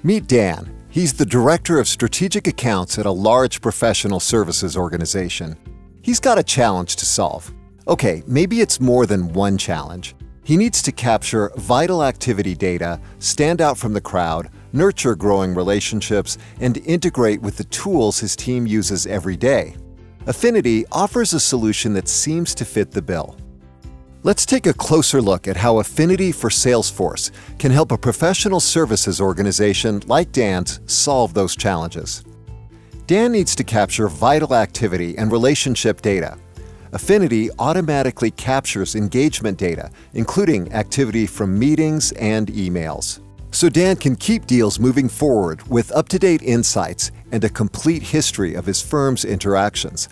Meet Dan. He's the Director of Strategic Accounts at a large professional services organization. He's got a challenge to solve. Okay, maybe it's more than one challenge. He needs to capture vital activity data, stand out from the crowd, nurture growing relationships, and integrate with the tools his team uses every day. Affinity offers a solution that seems to fit the bill. Let's take a closer look at how Affinity for Salesforce can help a professional services organization like Dan's solve those challenges. Dan needs to capture vital activity and relationship data. Affinity automatically captures engagement data, including activity from meetings and emails. So Dan can keep deals moving forward with up-to-date insights and a complete history of his firm's interactions.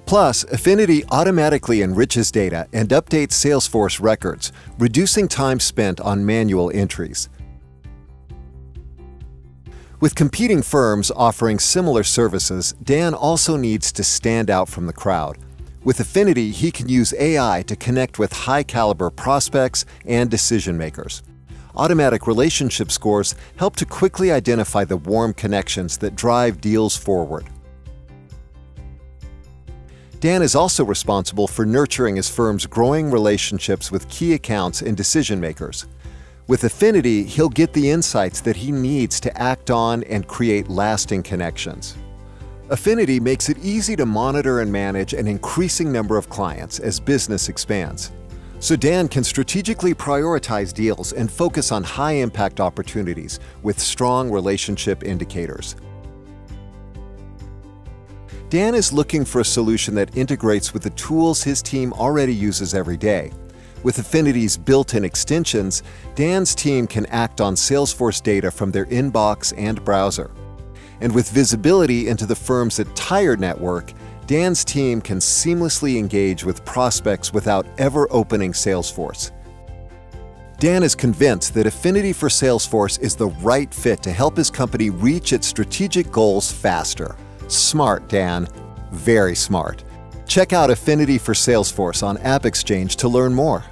Plus, Affinity automatically enriches data and updates Salesforce records, reducing time spent on manual entries. With competing firms offering similar services, Dan also needs to stand out from the crowd. With Affinity, he can use AI to connect with high-caliber prospects and decision-makers. Automatic relationship scores help to quickly identify the warm connections that drive deals forward. Dan is also responsible for nurturing his firm's growing relationships with key accounts and decision-makers. With Affinity, he'll get the insights that he needs to act on and create lasting connections. Affinity makes it easy to monitor and manage an increasing number of clients as business expands. So Dan can strategically prioritize deals and focus on high-impact opportunities with strong relationship indicators. Dan is looking for a solution that integrates with the tools his team already uses every day. With Affinity's built-in extensions, Dan's team can act on Salesforce data from their inbox and browser. And with visibility into the firm's entire network, Dan's team can seamlessly engage with prospects without ever opening Salesforce. Dan is convinced that Affinity for Salesforce is the right fit to help his company reach its strategic goals faster. Smart, Dan. Very smart. Check out Affinity for Salesforce on AppExchange to learn more.